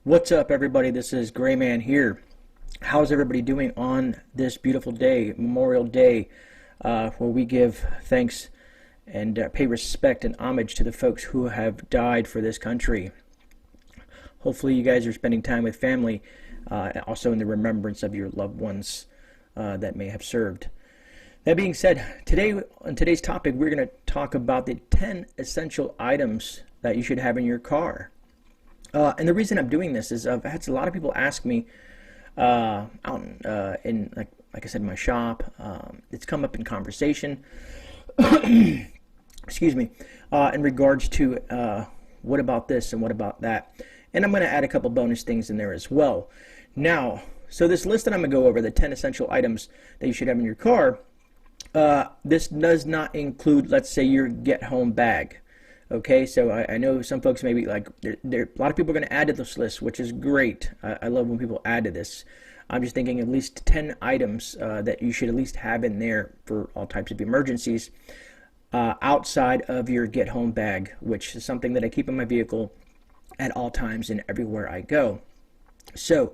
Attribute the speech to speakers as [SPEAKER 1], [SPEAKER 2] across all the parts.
[SPEAKER 1] What's up, everybody? This is GreyMan here. How's everybody doing on this beautiful day, Memorial Day, where we give thanks and pay respect and homage to the folks who have died for this country. Hopefully you guys are spending time with family, also in the remembrance of your loved ones that may have served. That being said, on today's topic, we're going to talk about the 10 essential items that you should have in your car. And the reason I'm doing this is I've had a lot of people ask me out in like I said, my shop. It's come up in conversation. Excuse me. In regards to what about this and what about that, and I'm going to add a couple bonus things in there as well. Now, so this list that I'm going to go over, the 10 essential items that you should have in your car. This does not include, let's say, your get-home bag. Okay, so I know some folks maybe like, a lot of people are going to add to this list, which is great. I love when people add to this. I'm just thinking at least 10 items that you should at least have in there for all types of emergencies outside of your get-home bag, which is something that I keep in my vehicle at all times and everywhere I go. So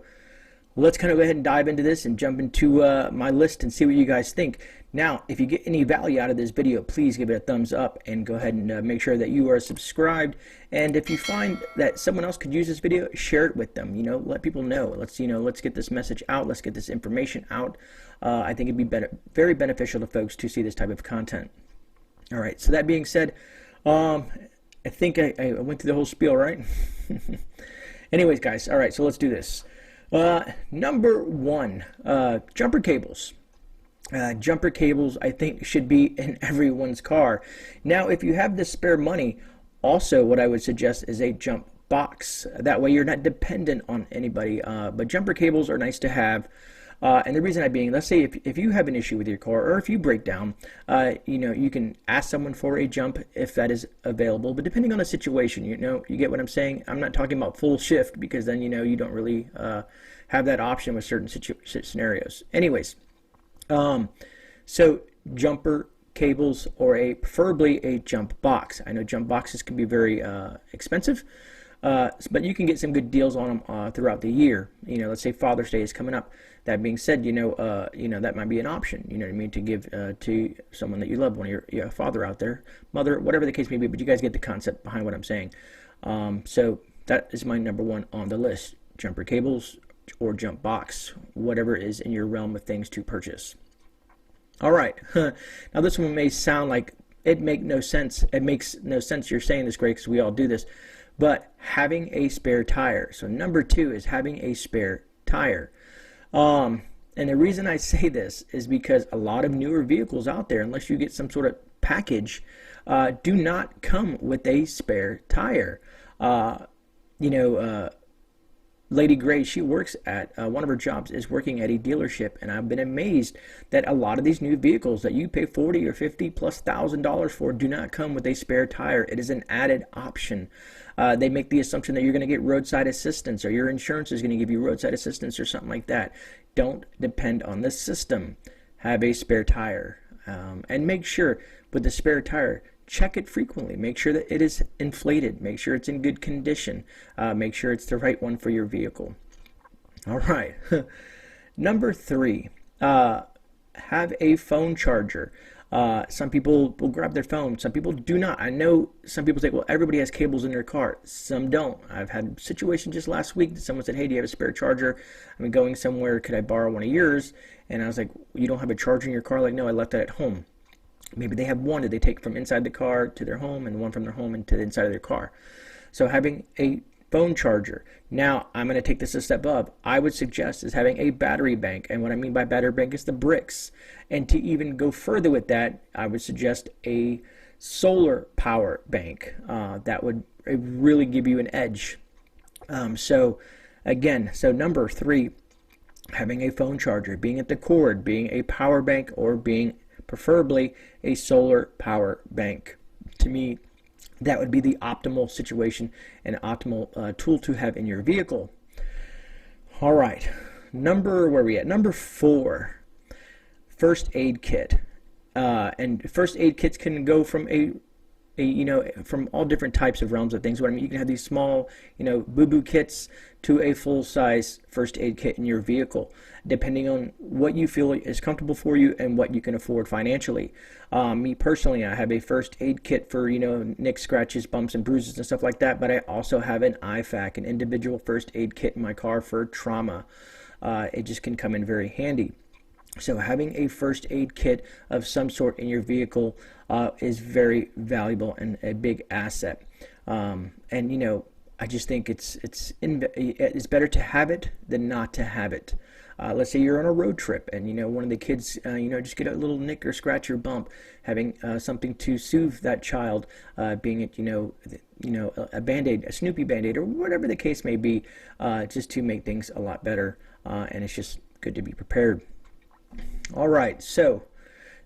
[SPEAKER 1] let's kind of go ahead and dive into this and jump into my list and see what you guys think. Now, if you get any value out of this video, please give it a thumbs up and go ahead and make sure that you are subscribed. And if you find that someone else could use this video, share it with them. Let people know. Let's get this message out. Let's get this information out. I think it'd be very beneficial to folks to see this type of content. All right. So that being said, I think I went through the whole spiel, right? Anyways, guys. All right. So let's do this. Number one, jumper cables. Jumper cables, I think, should be in everyone's car. Now, if you have the spare money, also what I would suggest is a jump box. That way you're not dependent on anybody. But jumper cables are nice to have. And the reason I being, let's say if you have an issue with your car, or if you break down, you can ask someone for a jump if that is available. But depending on the situation, you get what I'm saying? I'm not talking about full shift, because then, you don't really have that option with certain scenarios. Anyways. So jumper cables, or preferably a jump box. I know jump boxes can be very expensive, but you can get some good deals on them throughout the year. Let's say Father's Day is coming up. That being said, that might be an option. You know what I mean, to give to someone that you love, one of your father out there, mother, whatever the case may be. But you guys get the concept behind what I'm saying. So that is my number one on the list: jumper cables or jump box, whatever is in your realm of things to purchase. All right. Now this one may sound like it makes no sense. It makes no sense you're saying this, Greg, because we all do this. But having a spare tire. So number two is having a spare tire. And the reason I say this is because a lot of newer vehicles out there, unless you get some sort of package, do not come with a spare tire. Lady Gray, she works at one of her jobs is working at a dealership, and I've been amazed that a lot of these new vehicles that you pay $40,000 or $50,000+ for do not come with a spare tire. It is an added option. They make the assumption that you're going to get roadside assistance, or your insurance is going to give you roadside assistance or something like that. Don't depend on the system. Have a spare tire, and make sure with the spare tire, check it frequently. Make sure that it is inflated. Make sure it's in good condition. Make sure it's the right one for your vehicle. All right. Number three, have a phone charger. Some people will grab their phone. Some people do not. I know some people say, well, everybody has cables in their car. Some don't. I've had a situation just last week that someone said, hey, do you have a spare charger? I'm going somewhere. Could I borrow one of yours? And I was like, you don't have a charger in your car? Like, no, I left that at home. Maybe they have one that they take from inside the car to their home, and one from their home into the inside of their car. So having a phone charger. Now, I'm going to take this a step up. I would suggest is having a battery bank. And what I mean by battery bank is the bricks. And to even go further with that, I would suggest a solar power bank. That would really give you an edge. So number three, having a phone charger, being at the cord, being a power bank, or being preferably a solar power bank. To me, that would be the optimal situation and optimal tool to have in your vehicle. All right, where are we at? Number four, first aid kit. And first aid kits can go from a from all different types of realms of things. What I mean, you can have these small, boo-boo kits to a full-size first aid kit in your vehicle, depending on what you feel is comfortable for you and what you can afford financially. Me personally, I have a first aid kit for, nicks, scratches, bumps, and bruises and stuff like that, but I also have an IFAC, an individual first aid kit in my car for trauma. It just can come in very handy. So having a first aid kit of some sort in your vehicle is very valuable and a big asset. I just think it's better to have it than not to have it. Let's say you're on a road trip and one of the kids just get a little nick or scratch or bump, having something to soothe that child, being it a Band-Aid, a Snoopy Band-Aid, or whatever the case may be, just to make things a lot better. And it's just good to be prepared. All right, so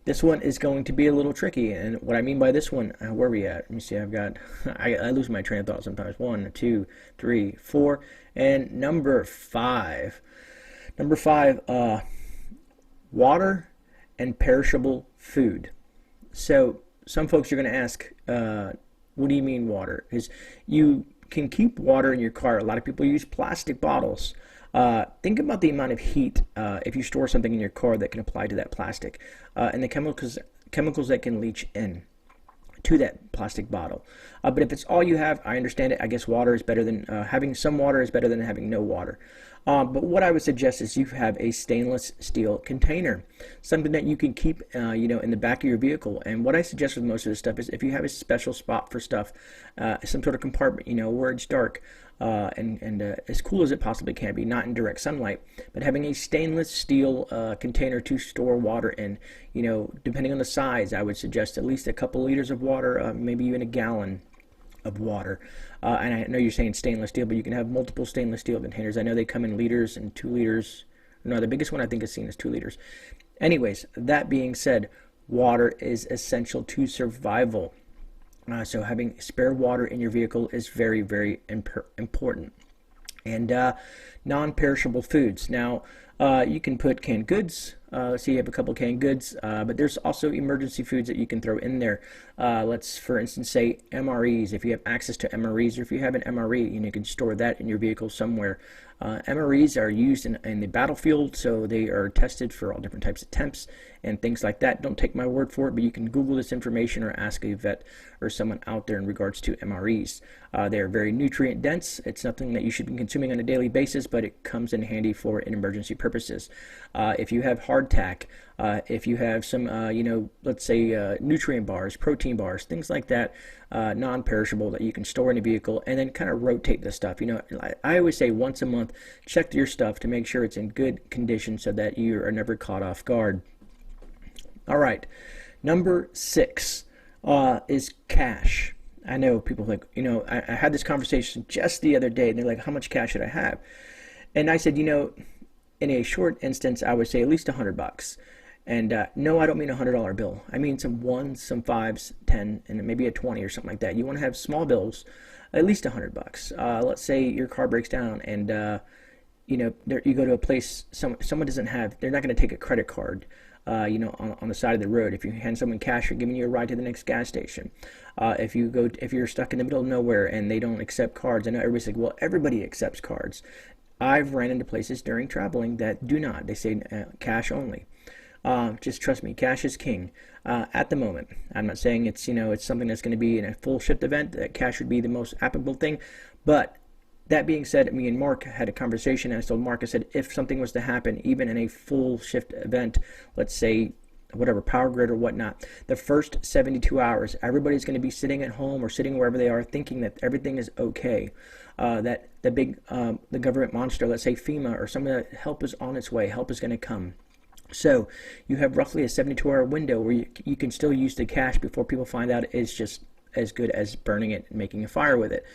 [SPEAKER 1] this one is going to be a little tricky, and what I mean by this one, where are we at? Let me see. I've got I lose my train of thought sometimes. 1, 2, 3, 4, and number 5. Number 5, water and perishable food. So some folks are going to ask, what do you mean water? Because you can keep water in your car. A lot of people use plastic bottles. Think about the amount of heat if you store something in your car that can apply to that plastic, and the chemicals that can leach in to that plastic bottle. But if it's all you have, I understand it. I guess water is better than having some water is better than having no water. But what I would suggest is you have a stainless steel container, something that you can keep, in the back of your vehicle. And what I suggest with most of this stuff is if you have a special spot for stuff, some sort of compartment, where it's dark, and as cool as it possibly can be, not in direct sunlight, but having a stainless steel container to store water in. Depending on the size, I would suggest at least a couple liters of water, maybe even a gallon of water. And I know you're saying stainless steel, but you can have multiple stainless steel containers. I know they come in liters and 2 liters. No, the biggest one I think I've seen is 2 liters. Anyways, that being said, water is essential to survival. So having spare water in your vehicle is very, very important. And non-perishable foods. Now, you can put canned goods. Let's say you have a couple canned goods, but there's also emergency foods that you can throw in there. Let's, for instance, say MREs. If you have access to MREs, or if you have an MRE, you can store that in your vehicle somewhere. MREs are used in the battlefield, so they are tested for all different types of temps and things like that. Don't take my word for it, but you can Google this information or ask a vet or someone out there in regards to MREs. They are very nutrient dense. It's nothing that you should be consuming on a daily basis, but it comes in handy for emergency purposes. If you have hardtack, if you have some, let's say nutrient bars, protein bars, things like that, non-perishable that you can store in a vehicle, and then kind of rotate the stuff. I always say once a month, check your stuff to make sure it's in good condition so that you are never caught off guard. All right, number 6 is cash. I know people like, I had this conversation just the other day, and they're like, how much cash should I have? And I said, in a short instance, I would say at least $100. And no, I don't mean a $100 bill. I mean some ones, some fives, 10, and maybe a 20 or something like that. You want to have small bills, at least $100. Let's say your car breaks down, and you go to a place someone doesn't have. They're not going to take a credit card. On the side of the road. If you hand someone cash, you're giving you a ride to the next gas station. If you're stuck in the middle of nowhere and they don't accept cards, I know everybody's like, well, everybody accepts cards. I've ran into places during traveling that do not. They say cash only. Just trust me, cash is king at the moment. I'm not saying it's something that's going to be in a full shift event. That cash would be the most applicable thing, but that being said, me and Mark had a conversation, and I told Mark, I said, if something was to happen, even in a full shift event, let's say whatever, power grid or whatnot, the first 72 hours, everybody's going to be sitting at home or sitting wherever they are thinking that everything is okay, that the government monster, let's say FEMA or some of the help is on its way, help is going to come. So you have roughly a 72-hour window where you can still use the cash before people find out it's just as good as burning it and making a fire with it.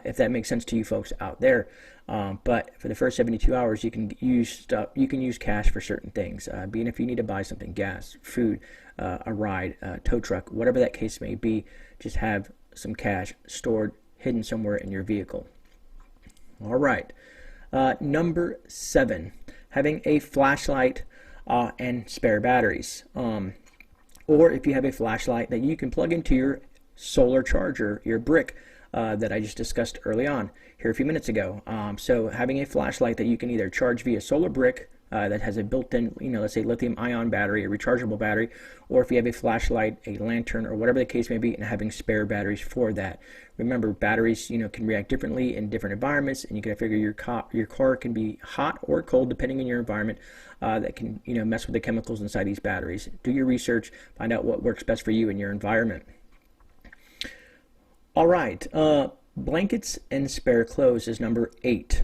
[SPEAKER 1] If that makes sense to you folks out there. But for the first 72 hours, you can use stuff. You can use cash for certain things, being if you need to buy something, gas, food, a ride, tow truck, whatever that case may be. Just have some cash stored, hidden somewhere in your vehicle. All right. Number 7, having a flashlight and spare batteries. Or if you have a flashlight that you can plug into your solar charger, your brick that I just discussed early on here a few minutes ago. So having a flashlight that you can either charge via solar brick that has a built-in, let's say lithium-ion battery, a rechargeable battery, or if you have a flashlight, a lantern, or whatever the case may be, and having spare batteries for that. Remember, batteries, can react differently in different environments, and you can figure your car can be hot or cold depending on your environment. That can, mess with the chemicals inside these batteries. Do your research, find out what works best for you in your environment. All right, blankets and spare clothes is number 8.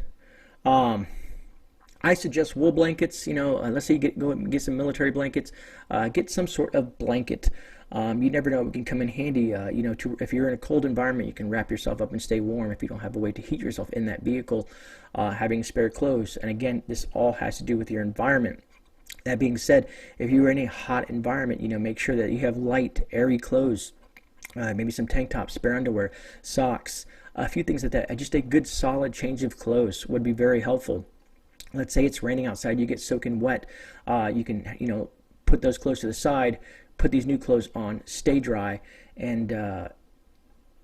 [SPEAKER 1] I suggest wool blankets. Let's say you go and get some military blankets. Get some sort of blanket. You never know; it can come in handy. If you're in a cold environment, you can wrap yourself up and stay warm. If you don't have a way to heat yourself in that vehicle, having spare clothes. And again, this all has to do with your environment. That being said, if you're in a hot environment, make sure that you have light, airy clothes. Maybe some tank tops, spare underwear, socks, a few things like that. Just a good solid change of clothes would be very helpful. Let's say it's raining outside, you get soaking wet. You can, put those clothes to the side, put these new clothes on, stay dry, and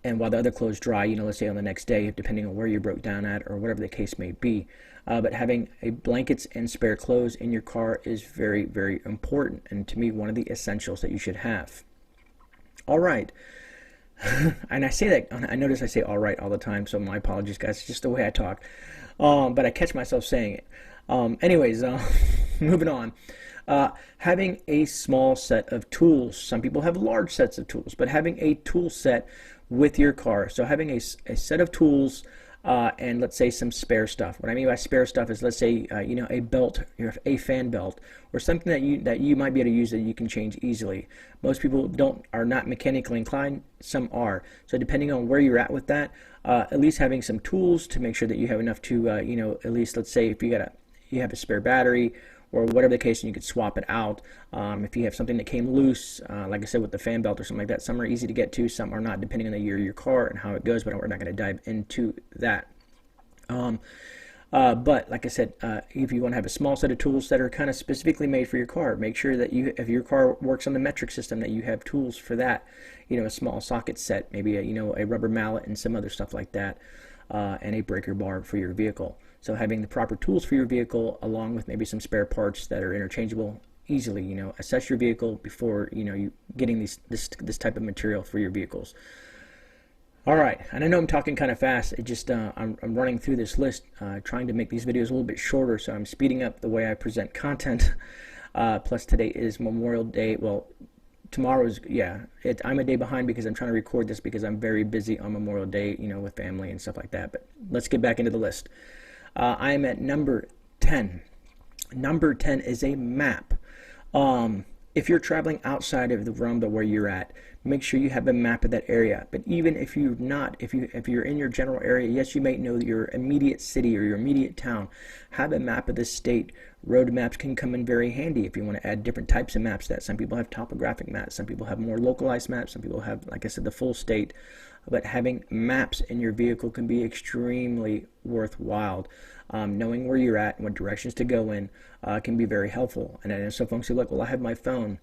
[SPEAKER 1] while the other clothes dry, let's say on the next day, depending on where you broke down at or whatever the case may be. But having a blankets and spare clothes in your car is very, very important, and to me, one of the essentials that you should have. All right. And I say that, I notice I say all right all the time, so my apologies, guys. It's just the way I talk. But I catch myself saying it. Anyways, moving on. Having a small set of tools. Some people have large sets of tools, but having a tool set with your car. So having a set of tools and let's say some spare stuff. What I mean by spare stuff is, let's say a belt, a fan belt, or something that you might be able to use that you can change easily. Most people are not mechanically inclined. Some are. So depending on where you're at with that, at least having some tools to make sure that you have enough to at least, let's say if you have a spare battery or whatever the case, and you could swap it out. If you have something that came loose, like I said with the fan belt or something like that, some are easy to get to, some are not, depending on the year of your car and how it goes, but we're not going to dive into that. But like I said, if you want to have a small set of tools that are kind of specifically made for your car, make sure that if your car works on the metric system, that you have tools for that. A small socket set, maybe a rubber mallet and some other stuff like that, and a breaker bar for your vehicle. So having the proper tools for your vehicle, along with maybe some spare parts that are interchangeable easily. Assess your vehicle before you getting this type of material for your vehicles. All right, and I know I'm talking kind of fast. It just I'm running through this list, trying to make these videos a little bit shorter, so I'm speeding up the way I present content. Plus today is Memorial Day. Well, tomorrow's, I'm a day behind because I'm trying to record this because I'm very busy on Memorial Day, with family and stuff like that. But let's get back into the list. I am at number 10. Number 10 is a map. If you're traveling outside of the realm of where you're at, make sure you have a map of that area. But even if you're not, if you're in your general area, yes, you may know your immediate city or your immediate town. Have a map of the state. Road maps can come in very handy if you want to add different types of maps. That some people have topographic maps, some people have more localized maps, some people have, like I said, the full state. But having maps in your vehicle can be extremely worthwhile. Knowing where you're at and what directions to go in can be very helpful. And I know some folks who look, well, I have my phone.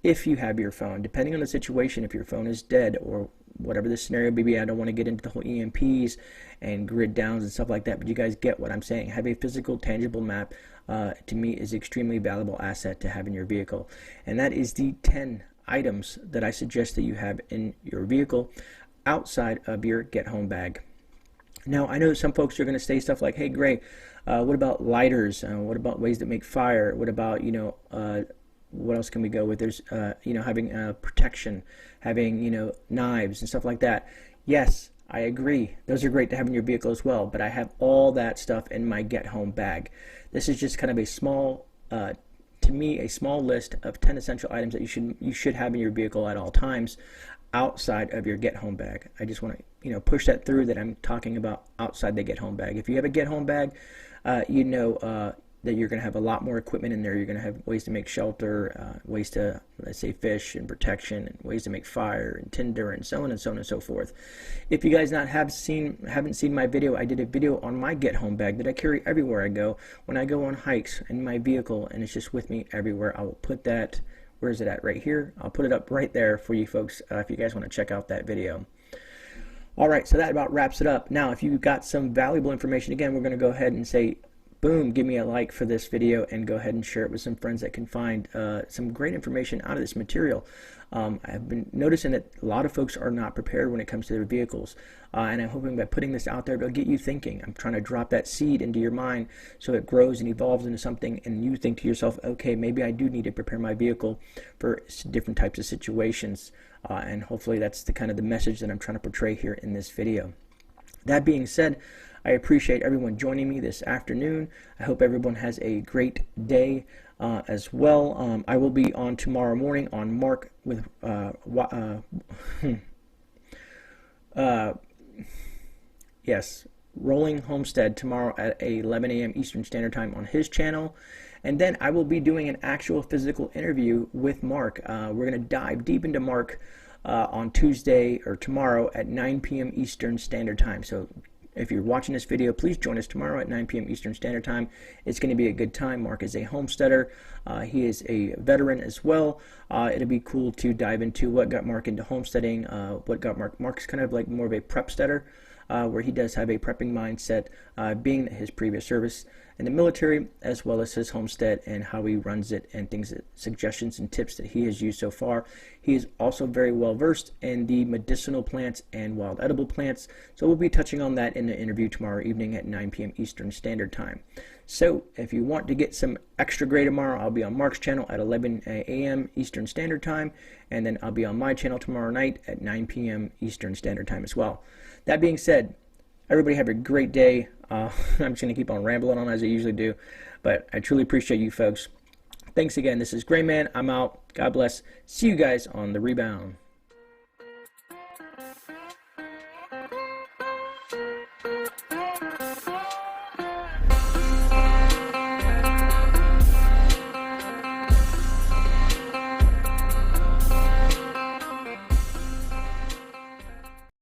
[SPEAKER 1] If you have your phone, depending on the situation, if your phone is dead or whatever the scenario may be, I don't want to get into the whole EMPs and grid downs and stuff like that, but you guys get what I'm saying. Have a physical, tangible map, to me, is extremely valuable asset to have in your vehicle. And that is the 10 items that I suggest that you have in your vehicle outside of your get-home bag. Now, I know some folks are going to say stuff like, hey, Grey, what about lighters? What about ways to make fire? What about, what else can we go with? There's, having protection, having, knives and stuff like that. Yes, I agree. Those are great to have in your vehicle as well, but I have all that stuff in my get-home bag. This is just kind of a small, to me, a small list of 10 essential items that you should have in your vehicle at all times outside of your get-home bag. I just want to, push that through that I'm talking about outside the get-home bag. If you have a get-home bag, that you're going to have a lot more equipment in there. You're going to have ways to make shelter, ways to, let's say, fish and protection, and ways to make fire and tinder and so on and so on and so forth. If you guys haven't seen my video, I did a video on my get-home bag that I carry everywhere I go. When I go on hikes in my vehicle, and it's just with me everywhere, I will put that where is it at? Right here. I'll put it up right there for you folks if you guys want to check out that video. All right, so that about wraps it up. Now, if you got some valuable information, again, we're going to go ahead and say, boom, give me a like for this video and go ahead and share it with some friends that can find some great information out of this material. I've been noticing that a lot of folks are not prepared when it comes to their vehicles, and I'm hoping by putting this out there it'll get you thinking. I'm trying to drop that seed into your mind so it grows and evolves into something, and you think to yourself, okay, maybe I do need to prepare my vehicle for different types of situations, and hopefully that's the kind of the message that I'm trying to portray here in this video. That being said, I appreciate everyone joining me this afternoon. I hope everyone has a great day as well. I will be on tomorrow morning on Mark with yes, Rolling Homestead tomorrow at 11 a.m. Eastern Standard Time on his channel. And then I will be doing an actual physical interview with Mark. We're going to dive deep into Mark on Tuesday or tomorrow at 9 p.m. Eastern Standard Time. So if you're watching this video, please join us tomorrow at 9 p.m. Eastern Standard Time. It's going to be a good time. Mark is a homesteader. He is a veteran as well. It'll be cool to dive into what got Mark into homesteading, what got Mark. Mark's kind of like more of a prepsteader, where he does have a prepping mindset, being his previous service in the military, as well as his homestead and how he runs it and things, suggestions and tips that he has used so far. He is also very well versed in the medicinal plants and wild edible plants, so we'll be touching on that in the interview tomorrow evening at 9 p.m. Eastern Standard Time. So if you want to get some extra Grey tomorrow, I'll be on Mark's channel at 11 a.m. Eastern Standard Time, and then I'll be on my channel tomorrow night at 9 p.m. Eastern Standard Time as well. That being said, everybody have a great day. I'm just going to keep on rambling on as I usually do, but I truly appreciate you folks. Thanks again. This is GreyMan. I'm out. God bless. See you guys on the rebound.